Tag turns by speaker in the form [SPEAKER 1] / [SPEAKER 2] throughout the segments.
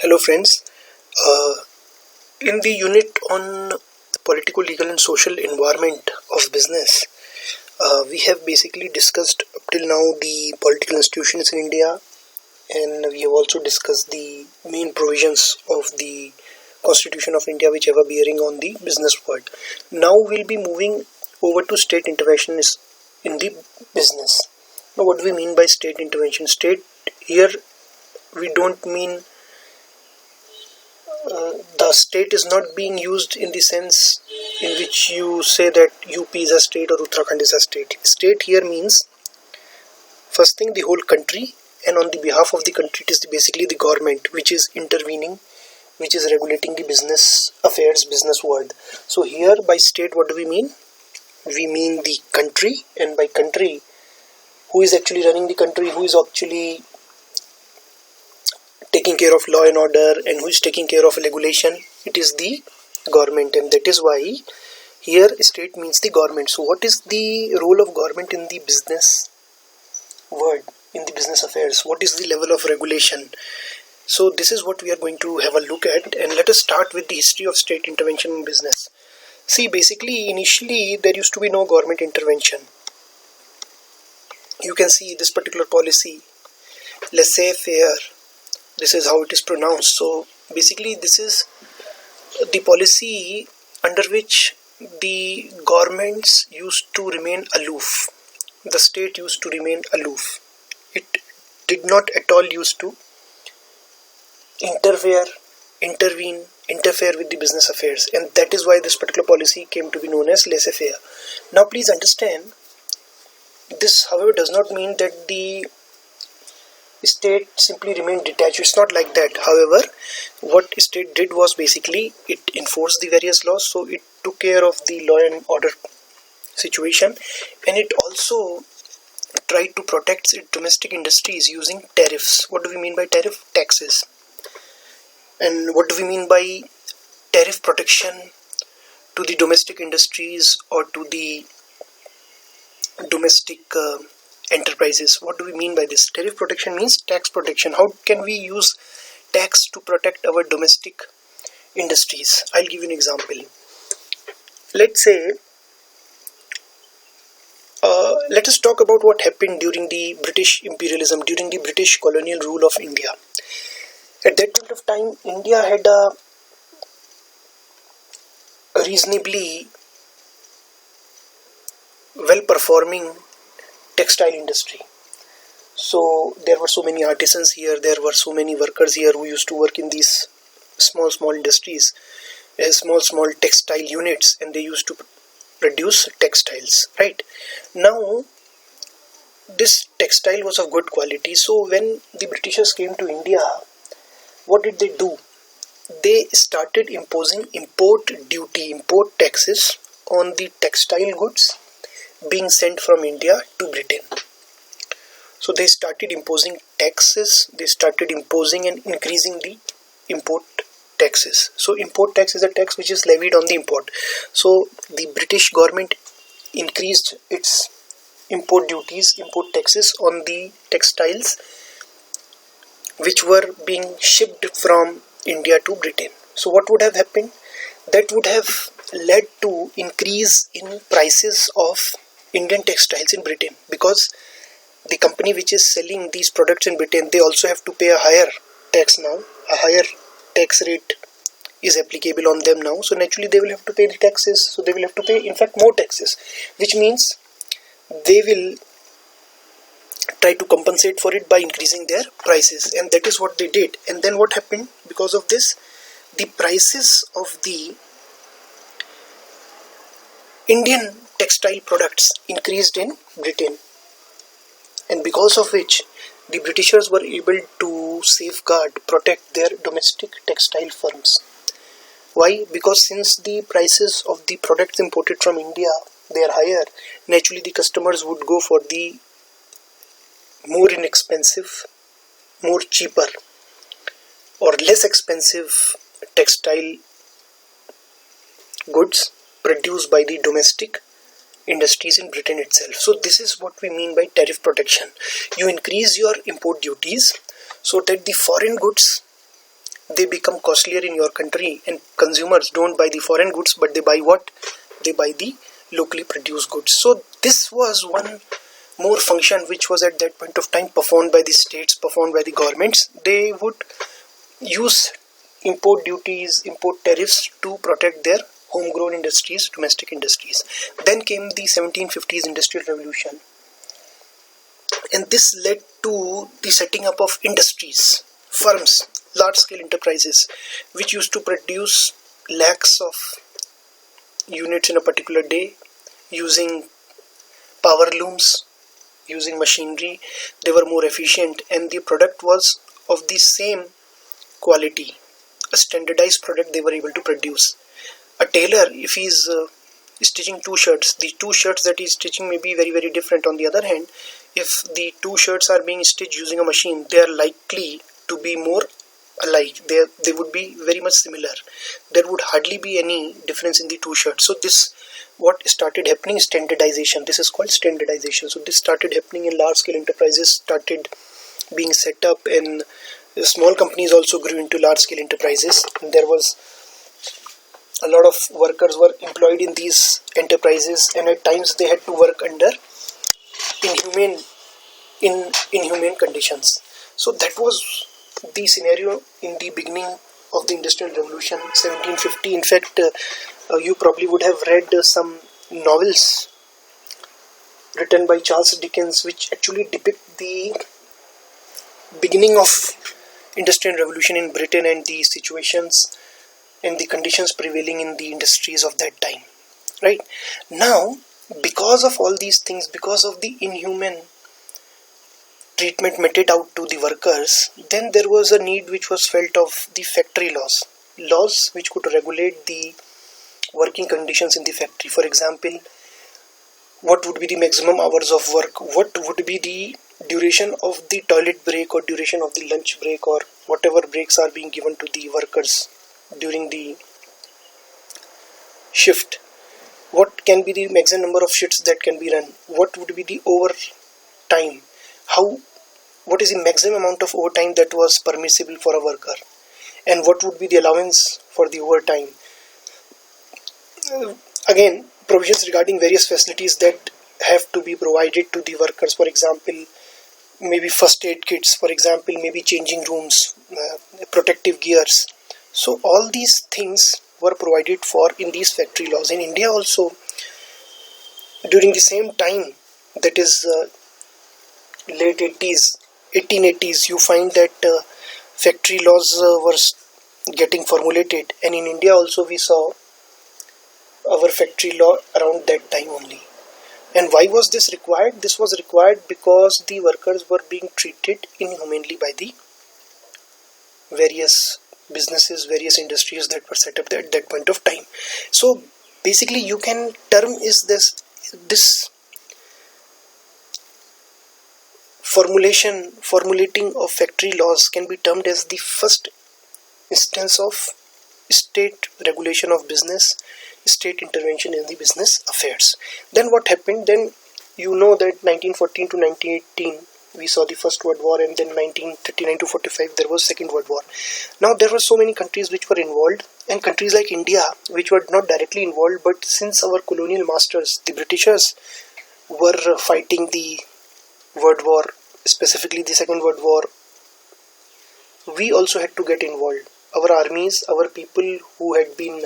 [SPEAKER 1] Hello friends, uh, in the unit on political, legal and social environment of business, we have basically discussed up till now the political institutions in India, and we have also discussed the main provisions of the Constitution of India which have a bearing on the business world. Now we'll be moving over to state intervention in the business. Now what do we mean by state intervention? State here we don't mean the state is not being used in the sense in which you say that UP is a state or Uttarakhand is a state. State here means first thing the whole country, and on the behalf of the country it is basically the government which is intervening, which is regulating the business affairs, business world. So here by state what do we mean? We mean the country, and by country who is actually running the country, who is actually taking care of law and order, and who is taking care of regulation. It is the government, and that is why here state means the government. So what is the role of government in the business world, in the business affairs? What is the level of regulation? So this is what we are going to have a look at, and let us start with the history of state intervention in business. See, basically initially there used to be no government intervention. You can see this particular policy, laissez-faire. This is how it is pronounced. So basically this is the policy under which the governments used to remain aloof. The state used to remain aloof. It did not at all used to interfere with the business affairs, and that is why this particular policy came to be known as laissez-faire. Now please understand, this however does not mean that the state simply remained detached. It's not like that. However, what state did was basically it enforced the various laws, so it took care of the law and order situation, and it also tried to protect its domestic industries using tariffs. What do we mean by tariff? Taxes. And what do we mean by tariff protection to the domestic industries or to the domestic enterprises? What do we mean by this? Tariff protection means tax protection. How can we use tax to protect our domestic industries? I'll give you an example. Let's say, let us talk about what happened during the British imperialism, during the British colonial rule of India. At that point of time, India had a reasonably well-performing textile industry. So there were so many artisans here, there were so many workers here who used to work in these small industries, small textile units, and they used to produce textiles, right? Now this textile was of good quality, so when the Britishers came to India, what did they do? They started imposing import taxes on the textile goods being sent from India to Britain. So they started imposing taxes, they started imposing and increasing the import taxes. So import tax is a tax which is levied on the import. So the British government increased its import taxes on the textiles which were being shipped from India to Britain. So what would have happened? That would have led to increase in prices of Indian textiles in Britain, because the company which is selling these products in Britain, they also have to pay a higher tax now. A higher tax rate is applicable on them now, so naturally they will have to pay the taxes. So they will have to pay in fact more taxes, which means they will try to compensate for it by increasing their prices, and that is what they did. And then what happened? Because of this, the prices of the Indian textile products increased in Britain, and because of which the Britishers were able to protect their domestic textile firms. Why? Because since the prices of the products imported from India, they are higher, naturally the customers would go for the more inexpensive, more cheaper or less expensive textile goods produced by the domestic industries in Britain itself. So this is what we mean by tariff protection. You increase your import duties so that the foreign goods they become costlier in your country, and consumers don't buy the foreign goods, but they buy what? They buy the locally produced goods. So this was one more function which was at that point of time performed by the states, performed by the governments. They would use import duties, import tariffs to protect their homegrown industries, domestic industries. Then came the 1750s Industrial Revolution, and this led to the setting up of industries, firms, large-scale enterprises, which used to produce lakhs of units in a particular day using power looms, using machinery. They were more efficient, and the product was of the same quality, a standardized product they were able to produce. A tailor, if he is stitching two shirts, the two shirts that he is stitching may be very, very different. On the other hand, if the two shirts are being stitched using a machine, they are likely to be more alike. They would be very much similar. There would hardly be any difference in the two shirts. So this, what started happening, standardization. This is called standardization. So this started happening in large scale enterprises, started being set up, and small companies also grew into large scale enterprises. And there was a lot of workers were employed in these enterprises, and at times they had to work under inhumane conditions. So that was the scenario in the beginning of the Industrial Revolution, 1750. In fact, you probably would have read some novels written by Charles Dickens which actually depict the beginning of Industrial Revolution in Britain and the situations and the conditions prevailing in the industries of that time. Right now, because of all these things, because of the inhuman treatment meted out to the workers, then there was a need which was felt of the factory laws which could regulate the working conditions in the factory. For example, what would be the maximum hours of work, what would be the duration of the toilet break or duration of the lunch break, or whatever breaks are being given to the workers during the shift, what can be the maximum number of shifts that can be run, what would be the overtime, what is the maximum amount of overtime that was permissible for a worker, and what would be the allowance for the overtime. Again, provisions regarding various facilities that have to be provided to the workers. For example, maybe first aid kits, for example, maybe changing rooms, protective gears. So all these things were provided for in these factory laws. In India also, during the same time, that is late 1880s, you find that factory laws were getting formulated, and in India also we saw our factory law around that time only. And why was this required? This was required because the workers were being treated inhumanely by the various businesses, various industries that were set up at that point of time. So basically you can term is this formulating of factory laws can be termed as the first instance of state regulation of business, state intervention in the business affairs. Then what happened? Then you know that 1914 to 1918 we saw the First World War, and then 1939 to 45 there was Second World War. Now there were so many countries which were involved, and countries like India which were not directly involved, but since our colonial masters, the Britishers, were fighting the World War, specifically the Second World War, we also had to get involved. Our armies, our people who had been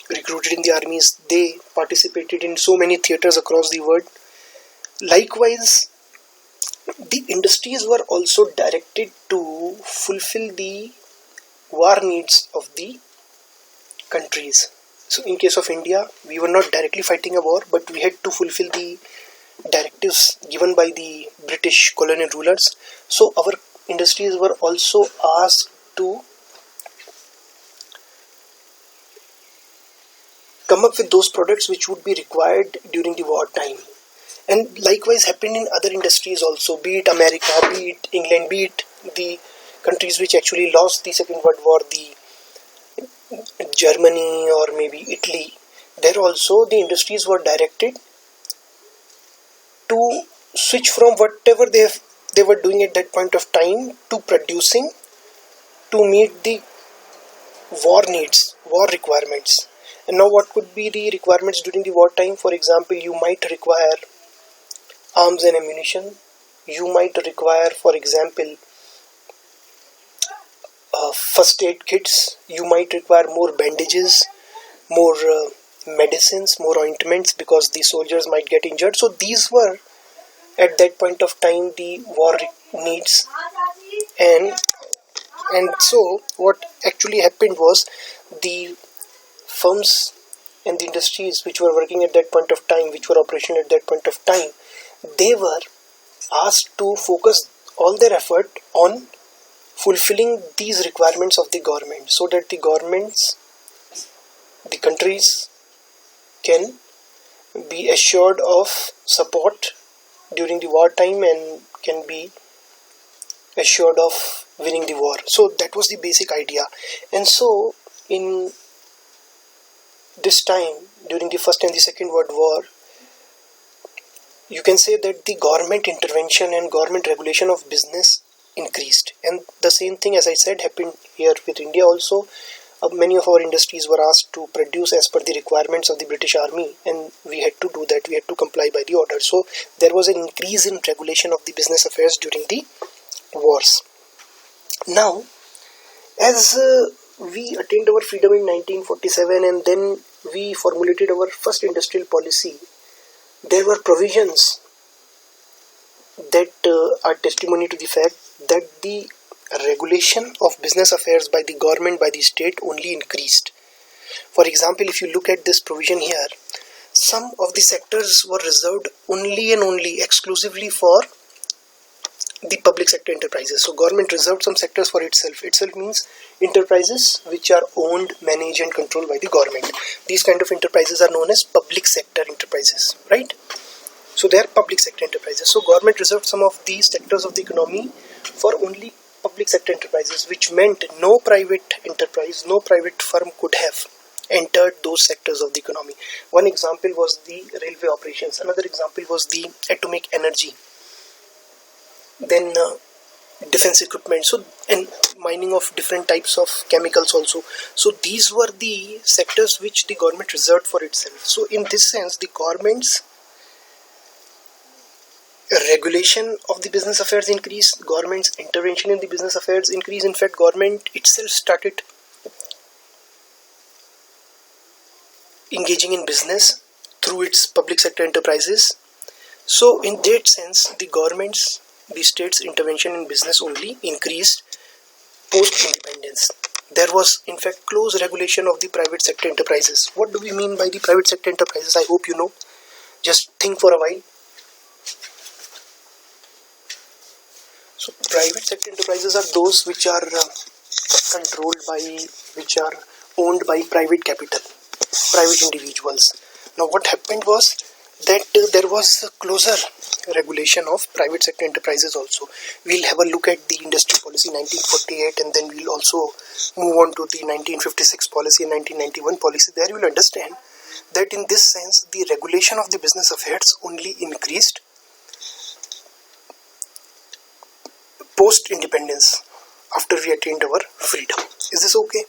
[SPEAKER 1] recruited in the armies, they participated in so many theaters across the world. Likewise, the industries were also directed to fulfill the war needs of the countries. So in case of India, we were not directly fighting a war, but we had to fulfill the directives given by the British colonial rulers. So our industries were also asked to come up with those products which would be required during the wartime. And likewise happened in other industries also, be it America, be it England, be it the countries which actually lost the Second World War, the Germany or maybe Italy. There also the industries were directed to switch from whatever they were doing at that point of time to producing to meet the war needs, war requirements. And now what could be the requirements during the wartime? For example, you might require arms and ammunition. You might require, for example, first aid kits. You might require more bandages, more medicines, more ointments, because the soldiers might get injured. So these were at that point of time the war needs. And so what actually happened was, the firms and the industries which were working at that point of time, which were operational at that point of time, they were asked to focus all their effort on fulfilling these requirements of the government, so that the governments, the countries, can be assured of support during the wartime and can be assured of winning the war. So that was the basic idea. And so in this time, during the First and the Second World War, you can say that the government intervention and government regulation of business increased. And the same thing, as I said, happened here with India also. Many of our industries were asked to produce as per the requirements of the British Army, and we had to do that. We had to comply by the order. So there was an increase in regulation of the business affairs during the wars. Now, as we attained our freedom in 1947, and then we formulated our first industrial policy, there were provisions that are testimony to the fact that the regulation of business affairs by the government, by the state, only increased. For example, if you look at this provision here, some of the sectors were reserved only and only exclusively for the public sector enterprises. So government reserved some sectors for itself. Itself means enterprises which are owned, managed and controlled by the government. These kind of enterprises are known as public sector enterprises, right? So they are public sector enterprises. So government reserved some of these sectors of the economy for only public sector enterprises, which meant no private enterprise, no private firm could have entered those sectors of the economy. One example was the railway operations. Another example was the atomic energy. Then defense equipment, so, and mining of different types of chemicals also. So these were the sectors which the government reserved for itself. So in this sense, the government's regulation of the business affairs increased, government's intervention in the business affairs increased. In fact, government itself started engaging in business through its public sector enterprises. So in that sense, the state's intervention in business only increased post-independence. There was in fact close regulation of the private sector enterprises. What do we mean by the private sector enterprises? I hope you know. Just think for a while. So private sector enterprises are those which are controlled by, which are owned by private capital, private individuals. Now what happened was that there was a closer regulation of private sector enterprises also. We'll have a look at the Industrial Policy 1948, and then we'll also move on to the 1956 policy and 1991 policy. There you will understand that in this sense the regulation of the business affairs only increased post-independence, after we attained our freedom. Is this okay?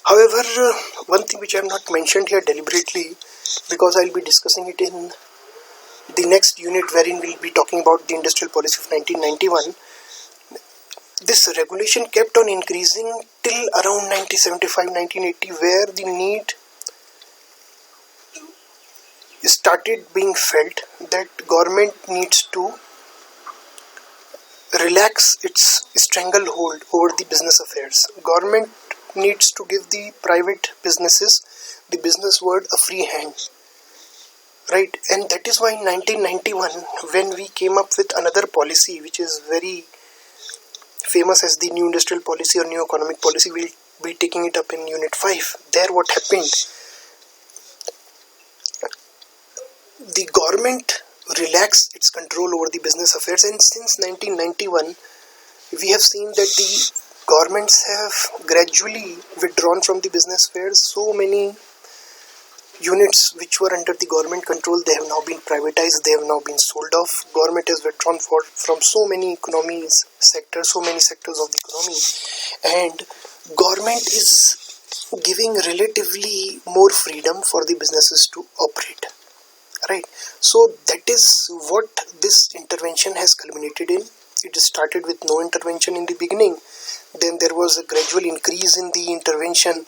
[SPEAKER 1] However, one thing which I have not mentioned here deliberately, because I'll be discussing it in the next unit wherein we'll be talking about the industrial policy of 1991, this regulation kept on increasing till around 1975-1980, where the need started being felt that government needs to relax its stranglehold over the business affairs. Government needs to give the private businesses, the business world, a free hand, right? And that is why in 1991, when we came up with another policy which is very famous as the new industrial policy or new economic policy, we'll be taking it up in unit 5. There what happened, the government relaxed its control over the business affairs, and since 1991 we have seen that the governments have gradually withdrawn from the business affairs. So many units which were under the government control, they have now been privatized, they have now been sold off. Government has withdrawn from so many economies sectors, so many sectors of the economy, and government is giving relatively more freedom for the businesses to operate, right? So that is what this intervention has culminated in. It started with no intervention in the beginning, then there was a gradual increase in the intervention,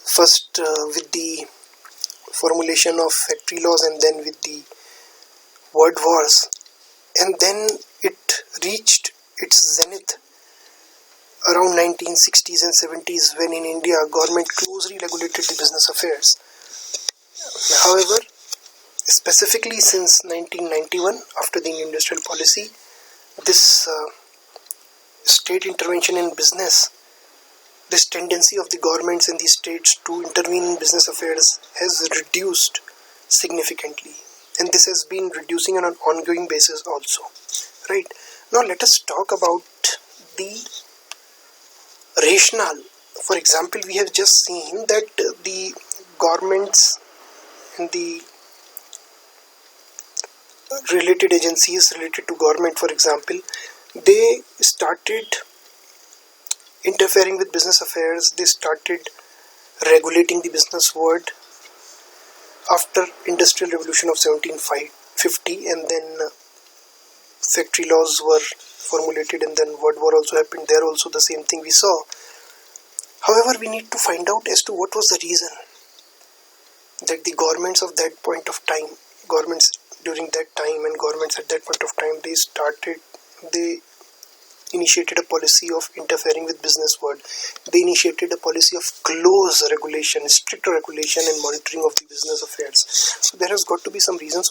[SPEAKER 1] first with the formulation of factory laws and then with the word wars, and then it reached its zenith around 1960s and 70s, when in India government closely regulated the business affairs. However, specifically since 1991, after the Indian industrial policy, this state intervention in business, this tendency of the governments and the states to intervene in business affairs has reduced significantly, and this has been reducing on an ongoing basis also, right? Now let us talk about the rationale. For example, we have just seen that the governments and the related agencies related to government, for example, they started interfering with business affairs, they started regulating the business world after industrial revolution of 1750, and then factory laws were formulated, and then World War also happened. There also the same thing we saw. However, we need to find out as to what was the reason that the governments of that point of time, governments during that time and governments at that point of time, they initiated a policy of interfering with business world. They initiated a policy of close regulation, strict regulation and monitoring of the business affairs. So there has got to be some reasons.